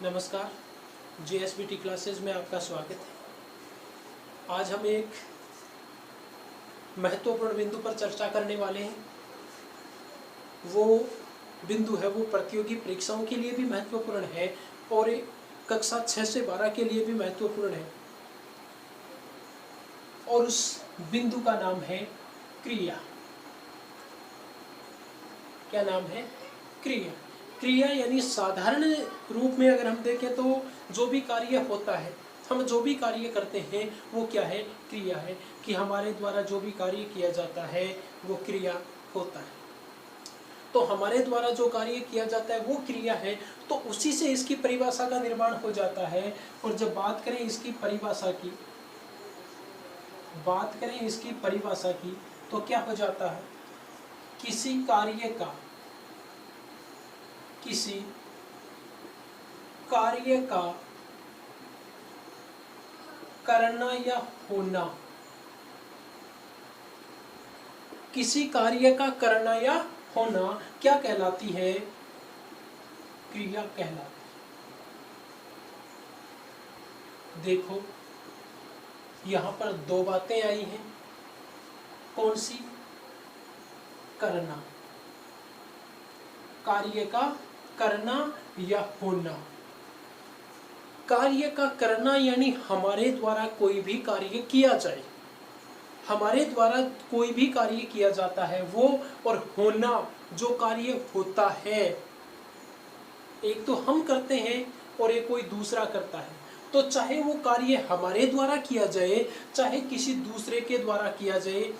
नमस्कार, JSBT classes में आपका स्वागत है। आज हम एक महत्वपूर्ण बिंदु पर चर्चा करने वाले हैं। वो बिंदु है वो प्रतियोगी परीक्षाओं के लिए भी महत्वपूर्ण है और एक कक्षा 6 से 12 के लिए भी महत्वपूर्ण है। और उस बिंदु का नाम है क्रिया। क्या नाम है? क्रिया। क्रिया यानी साधारण रूप में अगर हम देखें तो जो भी कार्य होता है, हम जो भी कार्य करते हैं वो क्या है? क्रिया है। कि हमारे द्वारा जो भी कार्य किया जाता है वो क्रिया होता है। तो हमारे द्वारा जो कार्य किया जाता है वो क्रिया है, तो उसी से इसकी परिभाषा का निर्माण हो जाता है। और जब बात करें इसकी परिभाषा की तो क्या हो जाता है? किसी कार्य का करना या होना, किसी कार्य का करना या होना क्या कहलाती है? क्रिया कहलाती है। देखो यहां पर दो बातें आई हैं। कौन सी? करना, कार्य का करना या होना। कार्य का करना यानी हमारे द्वारा कोई भी कार्य किया जाए, हमारे द्वारा कोई भी कार्य किया जाता है वो, और होना जो कार्य होता है। एक तो हम करते हैं और एक कोई दूसरा करता है। तो चाहे वो कार्य हमारे द्वारा किया जाए, चाहे किसी दूसरे के द्वारा किया जाए,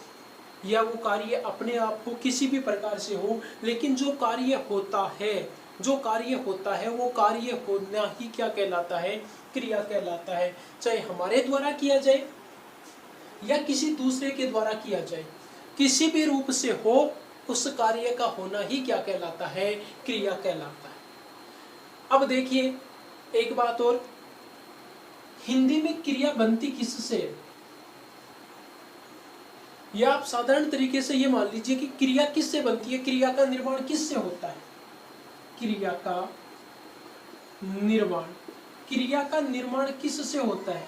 या वो कार्य अपने आप को किसी भी प्रकार से हो, लेकिन जो कार्य होता है वो कार्य होना ही क्या कहलाता है? क्रिया कहलाता है। चाहे हमारे द्वारा किया जाए या किसी दूसरे के द्वारा किया जाए, किसी भी रूप से हो, उस कार्य का होना ही क्या कहलाता है? क्रिया कहलाता है। अब देखिए एक बात और, हिंदी में क्रिया बनती किससे? या आप साधारण तरीके से ये मान लीजिए कि क्रिया किससे बनती है, क्रिया का निर्माण किससे होता है? क्रिया का निर्माण किससे होता है?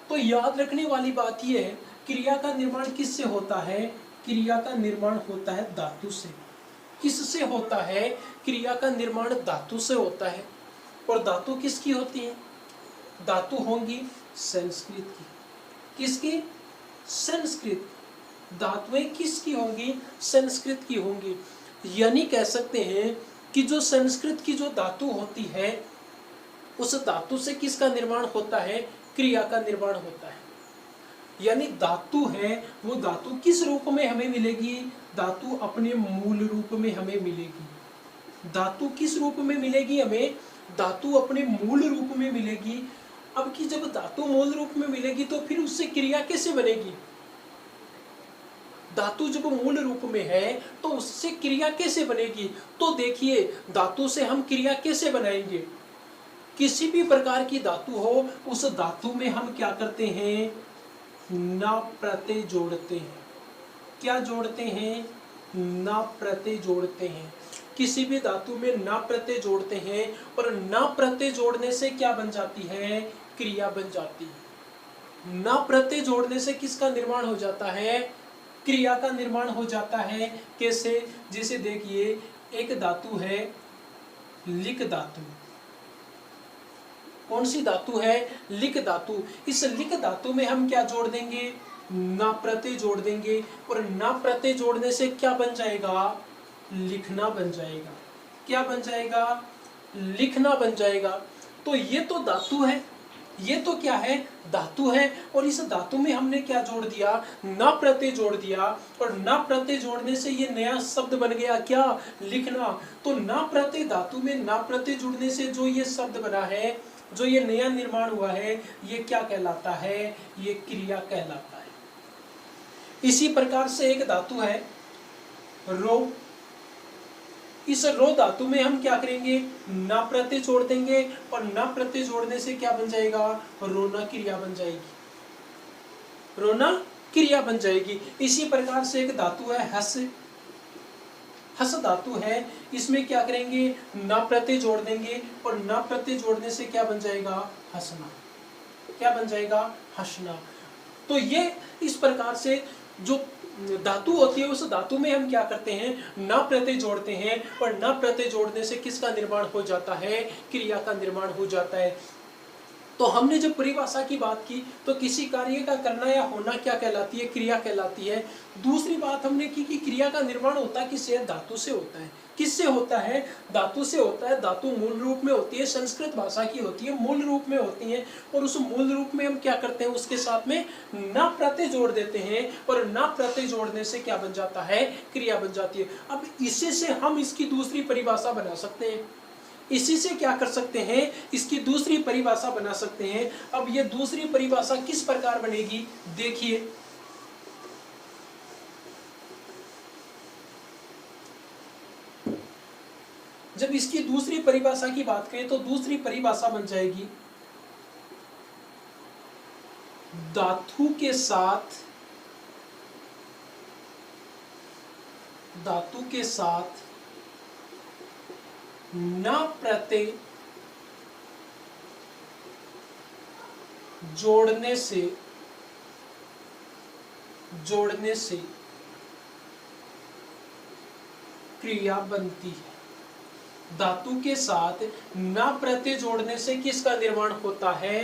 तो याद रखने वाली बात यह है, क्रिया का निर्माण किससे होता है? क्रिया का निर्माण होता है धातु से। किससे होता है? क्रिया का निर्माण धातु से होता है। और धातु किसकी होती है? धातु होंगी संस्कृत की। किसकी? संस्कृत। धातुएं किसकी होंगी? संस्कृत की होंगी। यानी कह सकते हैं कि जो संस्कृत की जो धातु होती है, उस धातु से किसका निर्माण होता है? क्रिया का निर्माण होता है। यानी धातु है वो धातु किस रूप में हमें मिलेगी? धातु अपने मूल रूप में हमें मिलेगी। धातु किस रूप में मिलेगी हमें? धातु अपने मूल रूप में मिलेगी। अब की जब धातु मूल रूप में मिलेगी तो फिर उससे क्रिया कैसे बनेगी? धातु जब मूल रूप में है तो उससे क्रिया कैसे बनेगी? तो देखिए धातु से हम क्रिया कैसे बनाएंगे? किसी भी प्रकार की धातु हो, उस धातु में हम क्या करते हैं? ना प्रत्यय जोड़ते हैं। क्या जोड़ते हैं? ना प्रत्यय जोड़ते हैं। किसी भी धातु में ना प्रत्यय जोड़ते हैं, और ना प्रत्यय जोड़ने से क्या बन जाती है? क्रिया बन जाती है। ना प्रत्यय जोड़ने से किसका निर्माण हो जाता है? क्रिया का निर्माण हो जाता है। कैसे? जैसे देखिए एक धातु है लिक धातु। कौन सी धातु है? लिक धातु। इस लिक धातु में हम क्या जोड़ देंगे? ना प्रत्यय जोड़ देंगे, और ना प्रत्यय जोड़ने से क्या बन जाएगा? लिखना बन जाएगा। क्या बन जाएगा? लिखना बन जाएगा। तो ये तो धातु है, ये तो क्या है? धातु है। और इस धातु में हमने क्या जोड़ दिया? ना प्रत्यय जोड़ दिया, और ना प्रत्यय जोड़ने से ये नया शब्द बन गया। क्या? लिखना। तो ना प्रत्यय धातु में ना प्रत्यय जुड़ने से जो ये शब्द बना है, जो ये नया निर्माण हुआ है, ये क्या कहलाता है? ये क्रिया कहलाता है। इसी प्रकार से एक धातु है रो। इस रो धातु में हम क्या करेंगे? ना प्रत्यय जोड़ देंगे, और ना प्रत्यय जोड़ने से क्या बन जाएगा? रोना क्रिया बन जाएगी। रोना क्रिया बन जाएगी। इसी प्रकार से एक धातु है हस। हस धातु है, इसमें क्या करेंगे, न प्रत्यय जोड़ देंगे और न प्रत्यय जोड़ने से क्या बन जाएगा, हंसना। क्या बन जाएगा, हंसना। तो ये इस प्रकार से जो धातु होती है उस धातु में हम क्या करते हैं, न प्रत्यय जोड़ते हैं और न प्रत्यय जोड़ने से किसका निर्माण हो जाता है, क्रिया का निर्माण हो जाता है। तो हमने जब परिभाषा की बात की तो किसी कार्य का करना या होना क्या कहलाती है, क्रिया कहलाती है। दूसरी बात हमने की कि क्रिया का निर्माण होता है किससे, धातु से होता है। किससे होता है, धातु से होता है। धातु मूल रूप में होती है, संस्कृत भाषा की होती है, मूल रूप में होती है। और उस मूल रूप में हम क्या करते हैं, उसके साथ में न प्रत्यय जोड़ देते हैं और न प्रत्यय जोड़ने से क्या बन जाता है, क्रिया बन जाती है। अब इसी से हम इसकी दूसरी परिभाषा बना सकते हैं। इसी से क्या कर सकते हैं, इसकी दूसरी परिभाषा बना सकते हैं। अब ये दूसरी परिभाषा किस प्रकार बनेगी, देखिए। जब इसकी दूसरी परिभाषा की बात करें तो दूसरी परिभाषा बन जाएगी, धातु के साथ न प्रत्यय जोड़ने से क्रिया बनती है। धातु के साथ न प्रत्यय जोड़ने से किसका निर्माण होता है,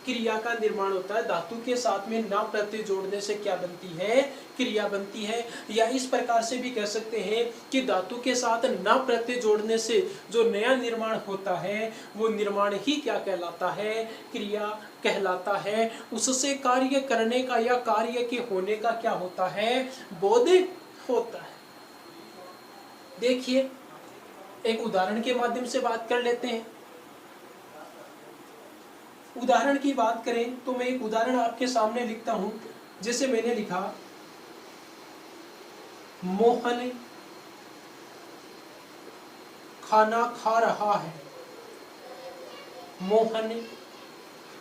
क्रिया का निर्माण होता है। धातु के साथ में न प्रत्यय जोड़ने से क्या बनती है, क्रिया बनती है। या इस प्रकार से भी कह सकते हैं कि धातु के साथ न प्रत्यय जोड़ने से जो नया निर्माण होता है वो निर्माण ही क्या कहलाता है, क्रिया कहलाता है। उससे कार्य करने का या कार्य के होने का क्या होता है, बोध होता है। देखिए एक उदाहरण के माध्यम से बात कर लेते हैं। उदाहरण की बात करें तो मैं एक उदाहरण आपके सामने लिखता हूं। जैसे मैंने लिखा, मोहन खाना खा रहा है। मोहन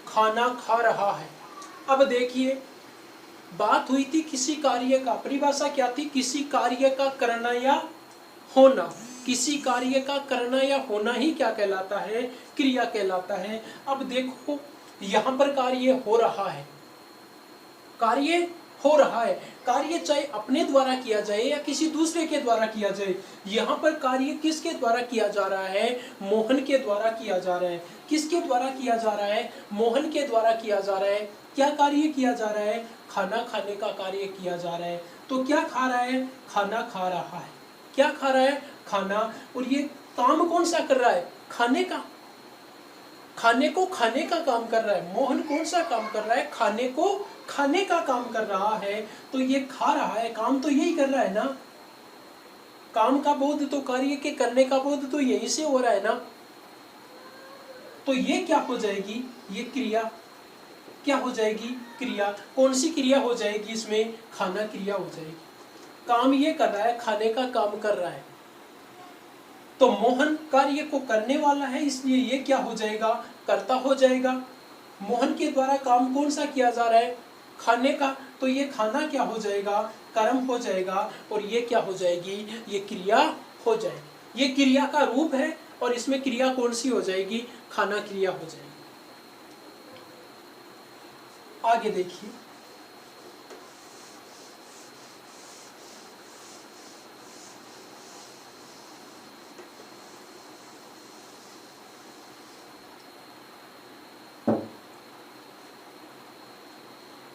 खाना खा रहा है। अब देखिए बात हुई थी किसी कार्य का, परिभाषा क्या थी, किसी कार्य का करना या होना। किसी कार्य का करना या होना ही क्या कहलाता है, क्रिया कहलाता है। अब देखो यहां पर कार्य हो रहा है, कार्य हो रहा है। कार्य चाहे अपने द्वारा किया जाए या किसी दूसरे के द्वारा किया जाए, यहाँ पर कार्य किसके द्वारा किया जा रहा है, मोहन के द्वारा किया जा रहा है। किसके द्वारा किया जा रहा है, मोहन के द्वारा किया जा रहा है। क्या कार्य किया जा रहा है, खाना खाने का कार्य किया जा रहा है। तो क्या खा रहा है, खाना खा रहा है। क्या खा रहा है, खाना। और ये काम कौन सा कर रहा है, खाने का। खाने को खाने का काम कर रहा है। मोहन कौन सा काम कर रहा है, खाने को खाने का काम कर रहा है। तो ये खा रहा है, काम तो यही कर रहा है ना। काम का बोध तो, कार्य के करने का बोध तो यही से हो रहा है ना। तो ये क्या हो जाएगी, ये क्रिया क्या हो जाएगी, क्रिया। कौन सी क्रिया हो जाएगी इसमें, खाना क्रिया हो जाएगी। काम ये कर रहा है, खाने का काम कर रहा है। तो मोहन कार्य को करने वाला है, इसलिए ये क्या हो जाएगा, कर्ता हो जाएगा। मोहन के द्वारा काम कौन सा किया जा रहा है, खाने का। तो ये खाना क्या हो जाएगा, कर्म हो जाएगा। और ये क्या हो जाएगी, ये क्रिया हो जाएगी। ये क्रिया का रूप है और इसमें क्रिया कौन सी हो जाएगी, खाना क्रिया हो जाएगी। आगे देखिए,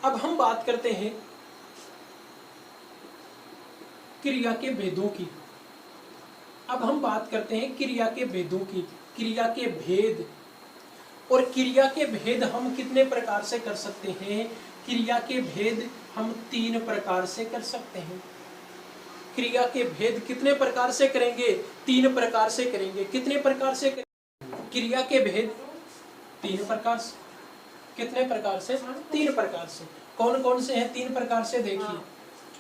अब हम बात करते हैं क्रिया के भेदों की। अब हम बात करते हैं क्रिया के भेदों की। क्रिया के भेद, और क्रिया के भेद हम कितने प्रकार से कर सकते हैं, क्रिया के भेद हम 3 प्रकार से कर सकते हैं। क्रिया के भेद कितने प्रकार से करेंगे, 3 प्रकार से करेंगे। कितने प्रकार से करेंगे क्रिया के भेद, 3 प्रकार से। कितने प्रकार से, 3 प्रकार से। कौन कौन से हैं 3 प्रकार से, देखिए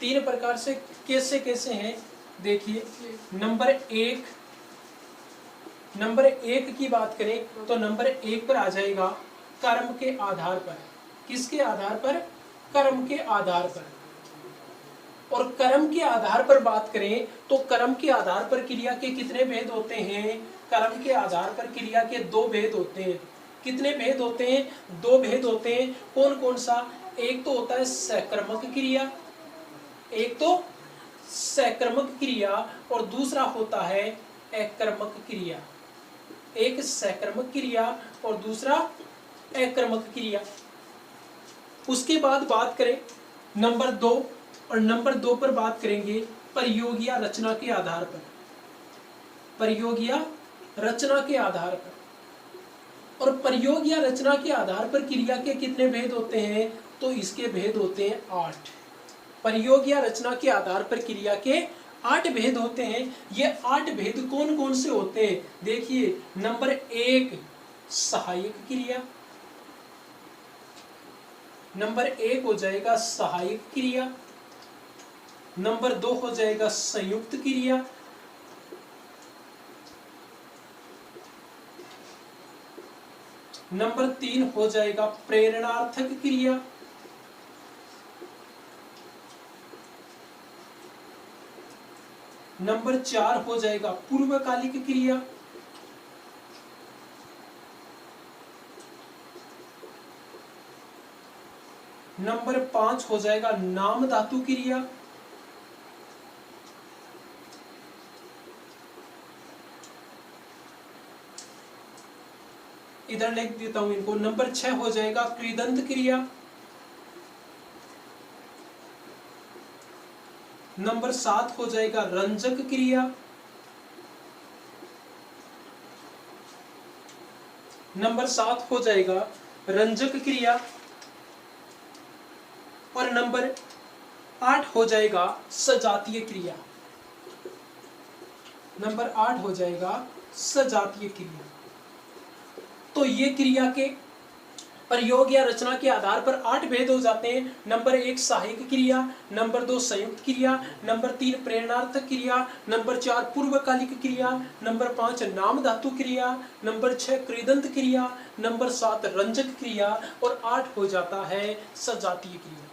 3 प्रकार से कैसे कैसे हैं, देखिए। नंबर 1 की बात करें तो नंबर 1 पर आ जाएगा कर्म के आधार पर। किसके आधार पर, कर्म के आधार पर। और कर्म के आधार पर बात करें तो कर्म के आधार पर क्रिया के कितने भेद होते हैं? कर्म के आधार पर क्रिया के दो भेद होते हैं। कितने भेद होते हैं? दो भेद होते हैं। कौन कौन सा? एक तो होता है सकर्मक क्रिया, एक तो सकर्मक क्रिया और दूसरा होता है अकर्मक क्रिया। एक सकर्मक क्रिया और दूसरा अकर्मक क्रिया। उसके बाद बात करें नंबर 2, और नंबर 2 पर बात करेंगे प्रयोग या रचना के आधार पर। प्रयोग या रचना के आधार पर। और प्रयोग या रचना के आधार पर क्रिया के कितने भेद होते हैं? तो इसके भेद होते हैं 8। प्रयोग या रचना के आधार पर क्रिया के 8 भेद होते हैं। ये 8 भेद कौन कौन से होते हैं? देखिए, नंबर 1 सहायक क्रिया, नंबर 1 हो जाएगा सहायक क्रिया, नंबर 2 हो जाएगा संयुक्त क्रिया, नंबर 3 हो जाएगा प्रेरणार्थक क्रिया, नंबर 4 हो जाएगा पूर्वकालिक क्रिया, नंबर 5 हो जाएगा नाम धातु क्रिया, इधर लिख देता हूं इनको, नंबर 6 हो जाएगा कृदंत क्रिया, नंबर 7 हो जाएगा रंजक क्रिया, नंबर 7 हो जाएगा रंजक क्रिया, और नंबर 8 हो जाएगा सजातीय क्रिया। नंबर 8 हो जाएगा सजातीय क्रिया। तो ये क्रिया के प्रयोग या रचना के आधार पर 8 भेद हो जाते हैं। नंबर 1 सहायक क्रिया, नंबर 2 संयुक्त क्रिया, नंबर 3 प्रेरणार्थक क्रिया, नंबर 4 पूर्वकालिक क्रिया, नंबर 5 नाम धातु क्रिया, नंबर 6 कृदंत क्रिया, नंबर 7 रंजक क्रिया, और 8 हो जाता है सजातीय क्रिया।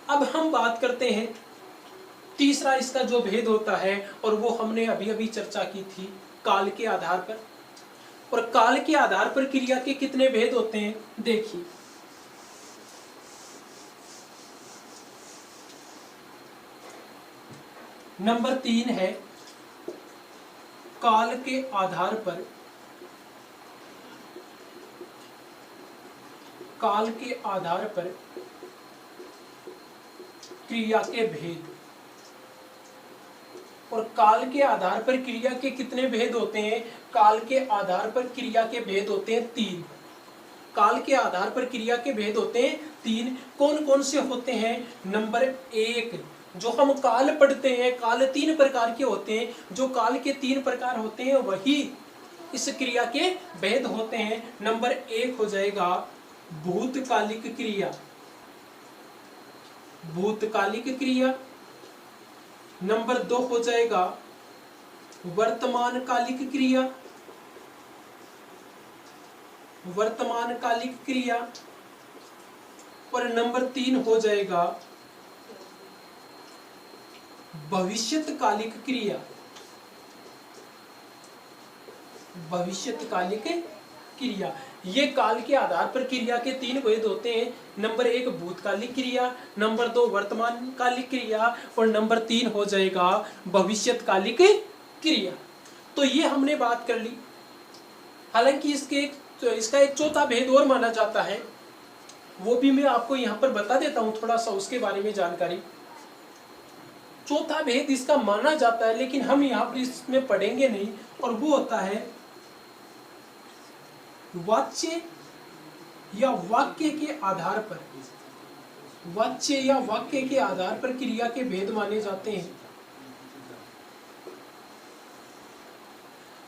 अब हम बात करते हैं तीसरा इसका जो भेद होता है, और वो हमने अभी अभी चर्चा की थी, काल के आधार पर। और काल के आधार पर क्रिया के कितने भेद होते हैं? देखिए, नंबर 3 है काल के आधार पर, काल के आधार पर क्रिया के भेद। और काल के आधार पर क्रिया के कितने भेद होते हैं? काल के आधार पर क्रिया के भेद होते हैं 3। काल के आधार पर क्रिया के भेद होते हैं 3। कौन कौन से होते हैं? नंबर 1, जो हम काल पढ़ते हैं, काल 3 प्रकार के होते हैं। जो काल के 3 प्रकार होते हैं वही इस क्रिया के भेद होते हैं। नंबर 1 हो जाएगा भूतकालिक क्रिया, भूतकालिक क्रिया। नंबर 2 हो जाएगा वर्तमान कालिक क्रिया, वर्तमान कालिक क्रिया। और नंबर 3 हो जाएगा भविष्यकालिक क्रिया, भविष्यकालिक क्रिया। ये काल के आधार पर क्रिया के 3 भेद होते हैं। नंबर 1 भूतकालिक क्रिया, नंबर 2 वर्तमान कालिक क्रिया, और नंबर 3 हो जाएगा भविष्यकालिक क्रिया। तो ये हमने बात कर ली। हालांकि इसका एक चौथा भेद और माना जाता है, वो भी मैं आपको यहाँ पर बता देता हूँ, थोड़ा सा उसके बारे में जानकारी। चौथा भेद इसका माना जाता है, लेकिन हम यहाँ पर इसमें पढ़ेंगे नहीं, और वो होता है वाच्य या वाक्य के आधार पर, वाच्य या वाक्य के आधार पर क्रिया के भेद माने जाते हैं।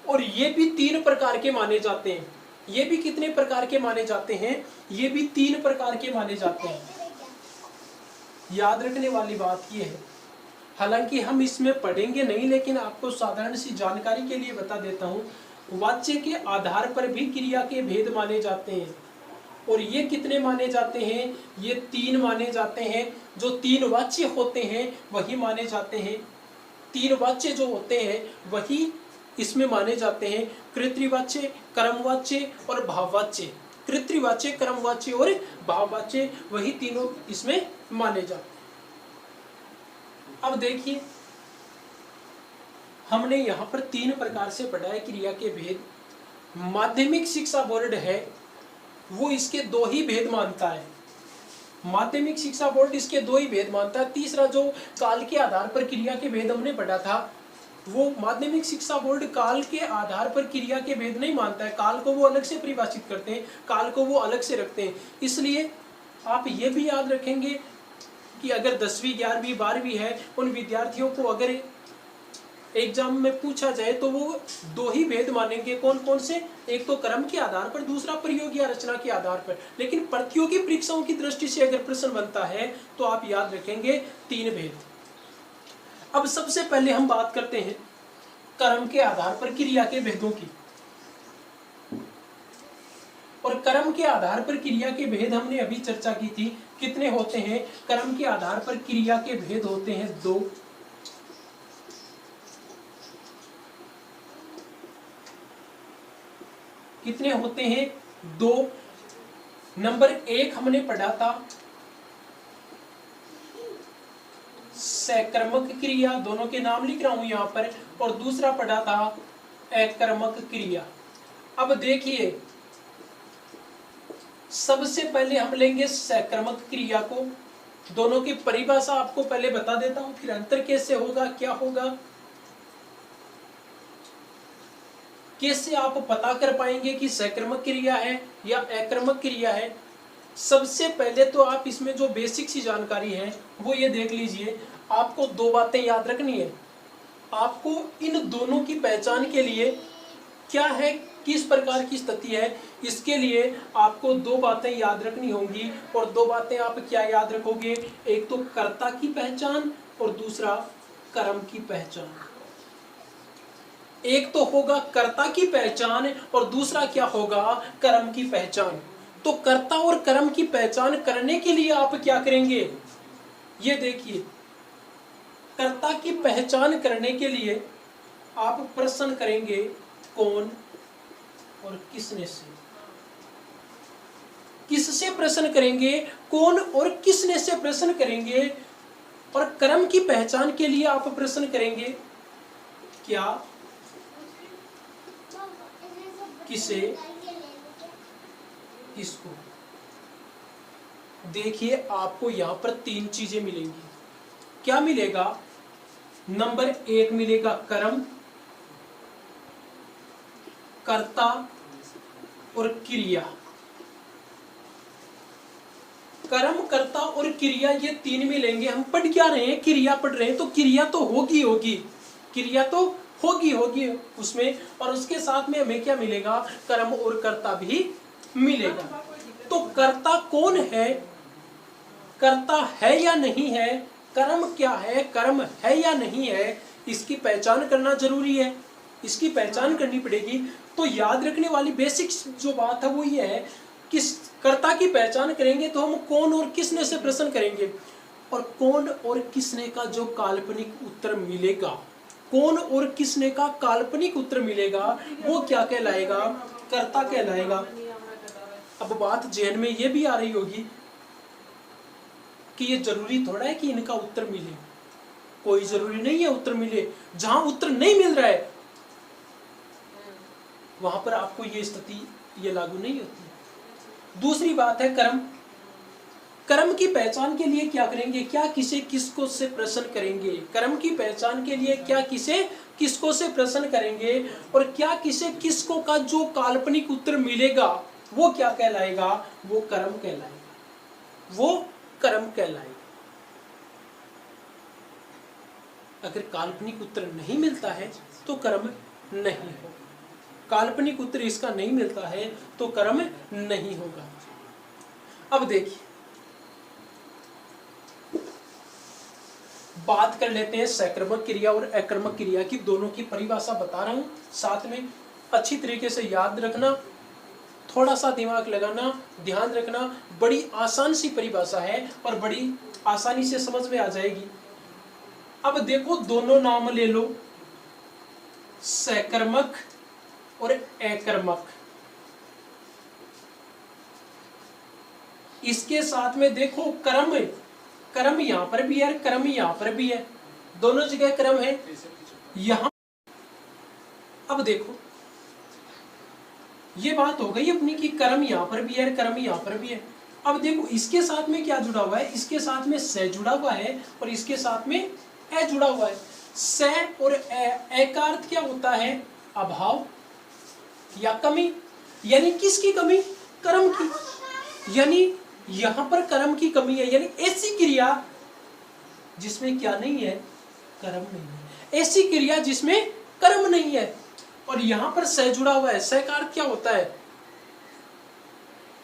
और ये भी 3 प्रकार के माने जाते हैं। ये भी कितने प्रकार के माने जाते हैं? ये भी 3 प्रकार के माने जाते हैं। याद रखने वाली बात ये है, हालांकि हम इसमें पढ़ेंगे नहीं, लेकिन आपको साधारण सी जानकारी के लिए बता देता हूँ। वाच्य के आधार पर भी क्रिया के भेद माने जाते हैं। और ये कितने माने जाते हैं, ये 3 माने जाते हैं। जो 3 वाच्य होते हैं वही माने जाते हैं, 3 वाच्य जो होते हैं वही इसमें माने जाते हैं, कृतवाच्य, कर्मवाच्य और भाववाच्य। कृतवाच्य, कर्मवाच्य और भाववाच्य, वही तीनों इसमें माने जाते हैं। अब देखिए, हमने यहाँ पर 3 प्रकार से पढ़ा है क्रिया के भेद। माध्यमिक शिक्षा बोर्ड है वो इसके 2 ही भेद मानता है, माध्यमिक शिक्षा बोर्ड इसके 2 ही भेद मानता है। तीसरा जो काल के आधार पर क्रिया के भेद हमने पढ़ा था, वो माध्यमिक शिक्षा बोर्ड काल के आधार पर क्रिया के भेद नहीं मानता है, काल को वो अलग से परिभाषित करते हैं, काल को वो अलग से रखते हैं। इसलिए आप ये भी याद रखेंगे कि अगर 10वीं 11वीं 12वीं है, उन विद्यार्थियों को अगर एग्जाम में पूछा जाए तो वो 2 ही भेद मानेंगे। कौन कौन से? एक तो क्रम के आधार पर, दूसरा प्रयोग या रचना के आधार पर। लेकिन प्रतियोगी परीक्षाओं की दृष्टि से अगर प्रश्न बनता है तो आप याद रखेंगे 3 भेद। अब सबसे पहले हम बात करते हैं क्रम के आधार पर क्रिया के भेदों की। और क्रम के आधार पर क्रिया के भेद हमने अभी चर्चा की थी, कितने होते हैं? क्रम के आधार पर क्रिया के भेद होते हैं 2। कितने होते हैं? 2। नंबर 1 हमने पढ़ा था सकर्मक क्रिया, दोनों के नाम लिख रहा हूं यहां पर, और दूसरा पढ़ा था अकर्मक क्रिया। अब देखिए, सबसे पहले हम लेंगे सकर्मक क्रिया को। दोनों की परिभाषा आपको पहले बता देता हूं, फिर अंतर कैसे होगा, क्या होगा, कैसे आप पता कर पाएंगे कि सकर्मक क्रिया है या अकर्मक क्रिया है। सबसे पहले तो आप इसमें जो बेसिक सी जानकारी है वो ये देख लीजिए। आपको 2 बातें याद रखनी है। आपको इन दोनों की पहचान के लिए क्या है, किस प्रकार की स्थिति है, इसके लिए आपको 2 बातें याद रखनी होंगी। और 2 बातें आप क्या याद रखोगे? एक तो कर्ता की पहचान और दूसरा कर्म की पहचान। एक तो होगा कर्ता की पहचान और दूसरा क्या होगा? कर्म की पहचान। तो कर्ता और कर्म की पहचान करने के लिए आप क्या करेंगे? ये देखिए, कर्ता की पहचान करने के लिए आप प्रश्न करेंगे कौन और किसने से। किससे प्रश्न करेंगे? कौन और किसने से प्रश्न करेंगे। और कर्म की पहचान के लिए आप प्रश्न करेंगे क्या, किसे, किसको। देखिए, आपको यहां पर 3 चीजें मिलेंगी। क्या मिलेगा? नंबर 1 मिलेगा कर्म, कर्ता और क्रिया। कर्म, कर्ता और क्रिया, ये 3 मिलेंगे। हम पढ़ क्या रहे हैं? क्रिया पढ़ रहे हैं, तो क्रिया तो होगी होगी, क्रिया तो होगी होगी उसमें, और उसके साथ में हमें क्या मिलेगा? कर्म और कर्ता भी मिलेगा। तो कर्ता कौन है, कर्ता है या नहीं है, कर्म क्या है, कर्म है या नहीं है, इसकी पहचान करना जरूरी है। इसकी पहचान करनी पड़ेगी। तो याद रखने वाली बेसिक जो बात है वो ये है कि कर्ता की पहचान करेंगे तो हम कौन और किसने से प्रश्न करेंगे। और कौन और किसने का जो काल्पनिक उत्तर मिलेगा, कौन और किसने का काल्पनिक उत्तर मिलेगा, वो क्या कहलाएगा? कर्ता कहलाएगा। अब बात जहन में ये भी आ रही होगी कि ये जरूरी थोड़ा है कि इनका उत्तर मिले। कोई जरूरी नहीं है उत्तर मिले। जहां उत्तर नहीं मिल रहा है वहां पर आपको ये स्थिति ये लागू नहीं होती। दूसरी बात है कर्म। कर्म की पहचान के लिए क्या करेंगे? क्या किसे किसको से प्रश्न करेंगे। कर्म की पहचान के लिए क्या किसे किसको से प्रश्न करेंगे, और क्या किसे किसको का जो काल्पनिक उत्तर मिलेगा वो क्या कहलाएगा? वो कर्म कहलाएगा, वो कर्म कहलाएगा। अगर काल्पनिक उत्तर नहीं मिलता है तो कर्म नहीं होगा। काल्पनिक उत्तर इसका नहीं मिलता है तो कर्म नहीं होगा। अब देखिए, बात कर लेते हैं सकर्मक क्रिया और अकर्मक क्रिया की। दोनों की परिभाषा बता रहा हूं, साथ में अच्छी तरीके से याद रखना। थोड़ा सा दिमाग लगाना, ध्यान रखना, बड़ी आसान सी परिभाषा है और बड़ी आसानी से समझ में आ जाएगी। अब देखो दोनों नाम ले लो, सकर्मक और अकर्मक। इसके साथ में देखो कर्म, कर्म यहां पर भी है, कर्म यहां पर भी है, दोनों जगह कर्म है। यहां अब देखो ये बात हो गई अपनी कि कर्म यहां पर भी है, कर्म यहां पर भी है। अब देखो इसके साथ में क्या जुड़ा हुआ है, इसके साथ में स जुड़ा हुआ है और इसके साथ में ए जुड़ा हुआ है। स और ए का अर्थ क्या होता है, अभाव या कमी। यानी किसकी कमी, कर्म की। यानी यहां पर कर्म की कमी है, यानी ऐसी क्रिया जिसमें क्या नहीं है, कर्म नहीं है, ऐसी क्रिया जिसमें कर्म नहीं है। और यहां पर स जुड़ा हुआ है, स का अर्थ क्या होता है,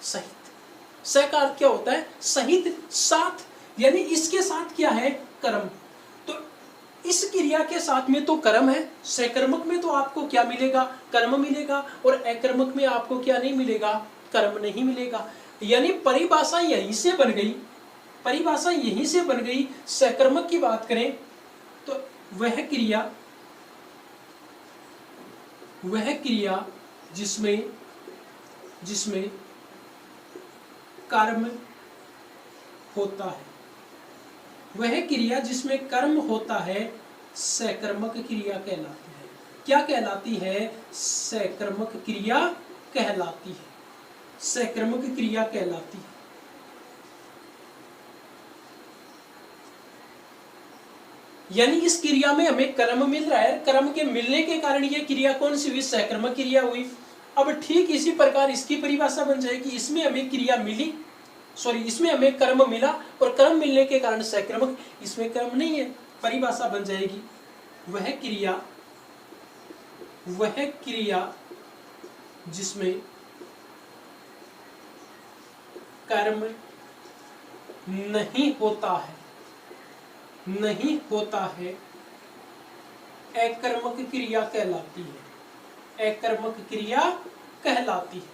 सहित। स का अर्थ क्या होता है, सहित, साथ। यानी इसके साथ क्या है, कर्म। तो इस क्रिया के साथ में तो कर्म है, सकर्मक में तो आपको क्या मिलेगा, कर्म मिलेगा, और अकर्मक में आपको क्या नहीं मिलेगा, कर्म नहीं मिलेगा। यानी परिभाषा यहीं से बन गई, परिभाषा यहीं से बन गई। सकर्मक की बात करें तो वह क्रिया जिसमें कर्म होता है, वह क्रिया जिसमें कर्म होता है सकर्मक क्रिया कहलाती है। क्या कहलाती है, सकर्मक क्रिया कहलाती है, सकर्मक क्रिया कहलाती है। यानी इस क्रिया में हमें कर्म मिल रहा है, कर्म के मिलने के कारण ये क्रिया कौन सी हुई, सकर्मक क्रिया हुई। अब ठीक इसी प्रकार इसकी परिभाषा बन जाएगी, इसमें हमें क्रिया मिली, इसमें हमें कर्म मिला और कर्म मिलने के कारण सकर्मक, इसमें कर्म नहीं है। परिभाषा बन जाएगी, वह क्रिया जिसमें कर्म नहीं होता है अकर्मक क्रिया कहलाती है, अकर्मक क्रिया कहलाती है।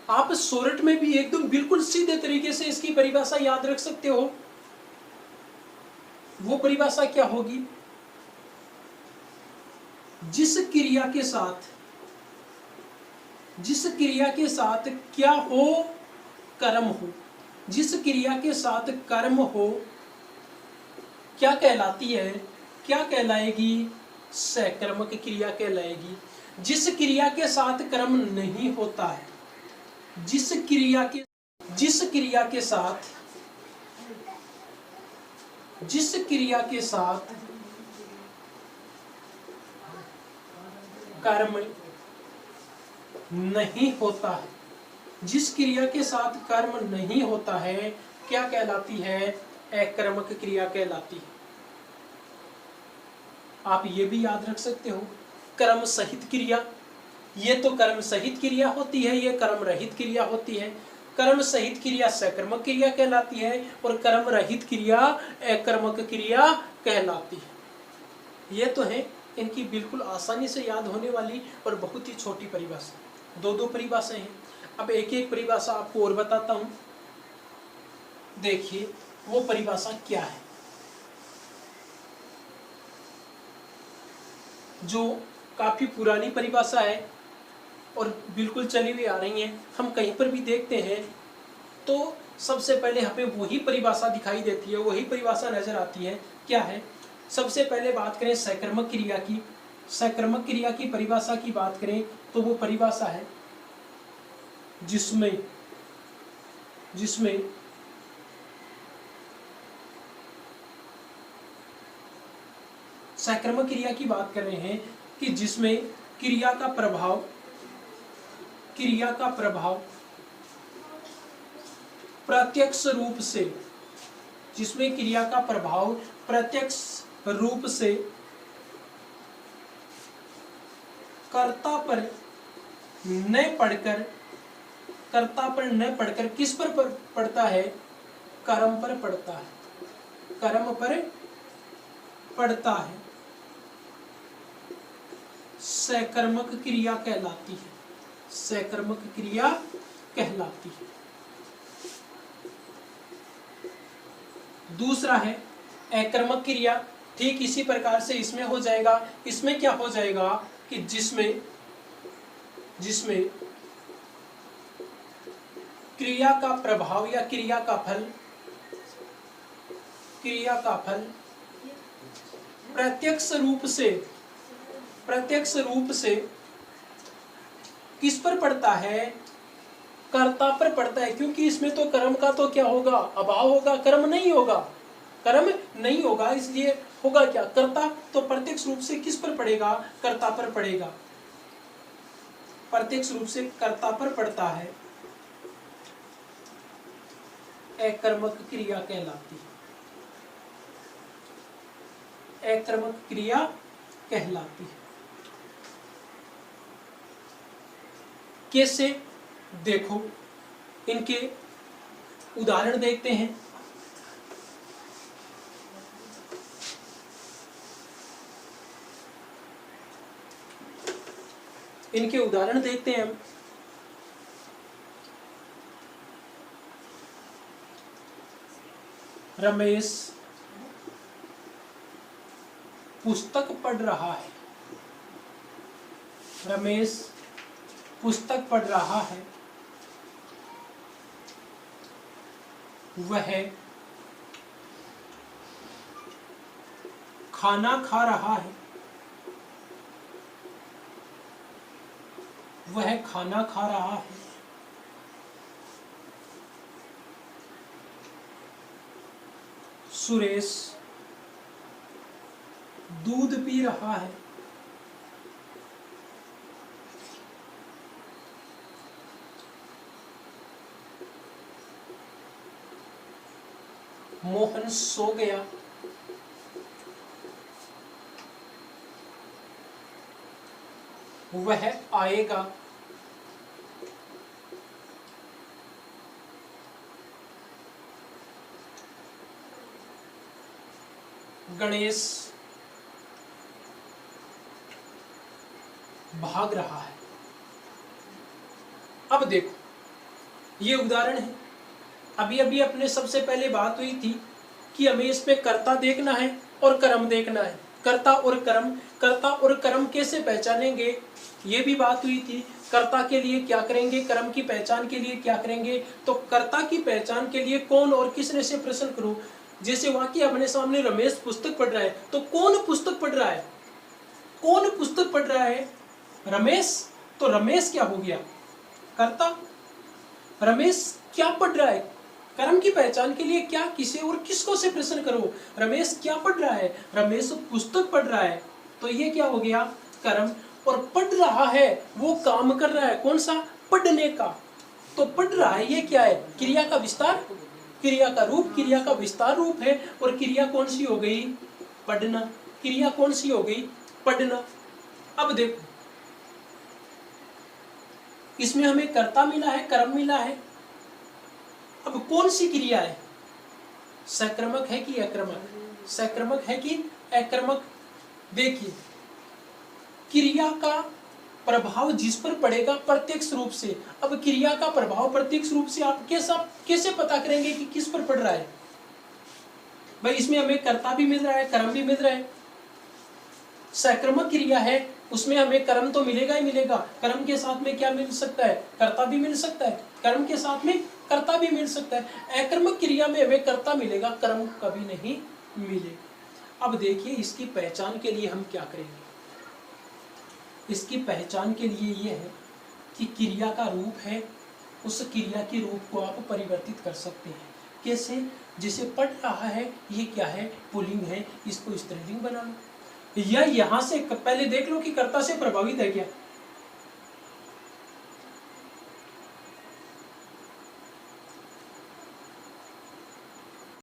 आप सोरठ में भी एकदम बिल्कुल सीधे तरीके से इसकी परिभाषा याद रख सकते हो। वो परिभाषा क्या होगी, जिस क्रिया के साथ क्या हो, कर्म हो, जिस क्रिया के साथ कर्म हो क्या कहलाती है, क्या कहलाएगी, सकर्मक क्रिया कहलाएगी। जिस क्रिया के साथ कर्म नहीं होता है, जिस क्रिया के साथ कर्म नहीं होता है, जिस क्रिया के साथ कर्म नहीं होता है क्या कहलाती है, अकर्मक क्रिया कहलाती है। आप ये भी याद रख सकते हो, कर्म सहित क्रिया, ये तो कर्म सहित क्रिया होती है, ये कर्म रहित क्रिया होती है। कर्म सहित क्रिया सकर्मक क्रिया कहलाती है और कर्म रहित क्रिया अकर्मक क्रिया कहलाती है। ये तो है इनकी बिल्कुल आसानी से याद होने वाली और बहुत ही छोटी परिभाषा, दो परिभाषाएं हैं। अब एक एक परिभाषा आपको और बताता हूं, देखिए वो परिभाषा क्या है जो काफी पुरानी परिभाषा है और बिल्कुल चली हुई आ रही है। हम कहीं पर भी देखते हैं तो सबसे पहले हमें वही परिभाषा दिखाई देती है, वही परिभाषा नजर आती है। क्या है, सबसे पहले बात करें सकर्मक क्रिया की, सकर्मक क्रिया की परिभाषा की बात करें तो वो परिभाषा है जिसमें सकर्मक क्रिया की बात कर रहे हैं कि जिसमें क्रिया का प्रभाव प्रत्यक्ष रूप से, जिसमें क्रिया का प्रभाव प्रत्यक्ष रूप से कर्ता पर न पढ़कर किस पर पड़ता है, कर्म पर पड़ता है, कर्म पर पड़ता है। सकर्मक क्रिया कहलाती है, सकर्मक क्रिया कहलाती है। दूसरा है अकर्मक क्रिया। ठीक इसी प्रकार से इसमें हो जाएगा। इसमें क्या हो जाएगा कि जिसमें क्रिया का प्रभाव या क्रिया का फल प्रत्यक्ष रूप से किस पर पड़ता है, कर्ता पर पड़ता है। क्योंकि इसमें तो कर्म का तो क्या होगा, अभाव होगा, कर्म नहीं होगा, इसलिए होगा क्या, कर्ता। तो प्रत्यक्ष रूप से किस पर पड़ेगा, कर्ता पर पड़ेगा, प्रत्यक्ष रूप से कर्ता पर पड़ता है, अकर्मक क्रिया कहलाती है, अकर्मक क्रिया कहलाती है। कैसे, देखो इनके उदाहरण देखते हैं। इनके उदाहरण देखते हैं हम। रमेश पुस्तक पढ़ रहा है, रमेश पुस्तक पढ़ रहा है। वह खाना खा रहा है, वह खाना खा रहा है। सुरेश दूध पी रहा है, मोहन सो गया, वह आएगा। गणेश भाग रहा है। अब देखो ये उदाहरण है। अभी अभी अपने सबसे पहले बात हुई थी कि हमें इसमें कर्ता देखना है और कर्म देखना है। कर्ता और कर्म कैसे पहचानेंगे, ये भी बात हुई थी। कर्ता के लिए क्या करेंगे, कर्म की पहचान के लिए क्या करेंगे। तो कर्ता की पहचान के लिए कौन और किसने से प्रश्न करो। जैसे वाक्य अपने सामने रमेश पुस्तक पढ़ रहा है, तो कौन पुस्तक पढ़ रहा है, कौन पुस्तक पढ़ रहा है, रमेश। तो रमेश क्या हो गया, कर्ता। रमेश क्या पढ़ रहा है, कर्म की पहचान के लिए क्या, किसे और किसको से प्रश्न करो। रमेश क्या पढ़ रहा है, रमेश पुस्तक पढ़ रहा है। तो ये क्या हो गया, कर्म। और पढ़ रहा है वो काम कर रहा है, कौन सा, पढ़ने का। तो पढ़ रहा है ये क्या है, क्रिया का विस्तार, क्रिया का रूप, क्रिया का विस्तार रूप है। और क्रिया कौन सी हो गई, पढ़ना। क्रिया कौन सी हो गई, पढ़ना। अब देखो इसमें हमें कर्ता मिला है, कर्म मिला है। अब कौन सी क्रिया है, सकर्मक है कि अकर्मक, सकर्मक है कि अकर्मक। देखिए क्रिया का प्रभाव जिस पर पड़ेगा प्रत्यक्ष रूप से। अब क्रिया का प्रभाव प्रत्यक्ष रूप से आप कैसे पता करेंगे कि किस पर पड़ रहा है। भाई इसमें हमें कर्ता भी मिल रहा है, कर्म भी मिल रहा है। सकर्मक क्रिया है, उसमें हमें कर्म तो मिलेगा ही मिलेगा। कर्म के साथ में क्या मिल सकता है, कर्ता भी मिल सकता है। कर्म के साथ में कर्ता भी मिल सकता है। अकर्मक क्रिया में हमें कर्ता मिलेगा, कर्म कभी नहीं मिलेगा। अब देखिए इसकी पहचान के लिए हम क्या करेंगे। इसकी पहचान के लिए ये है कि क्रिया का रूप है, उस क्रिया के रूप को आप परिवर्तित कर सकते हैं। कैसे, जिसे पढ़ रहा है ये क्या है, पुल्लिंग है, इसको स्त्रीलिंग बना लो। या यहाँ से पहले देख लो कि कर्ता से प्रभावित है क्या,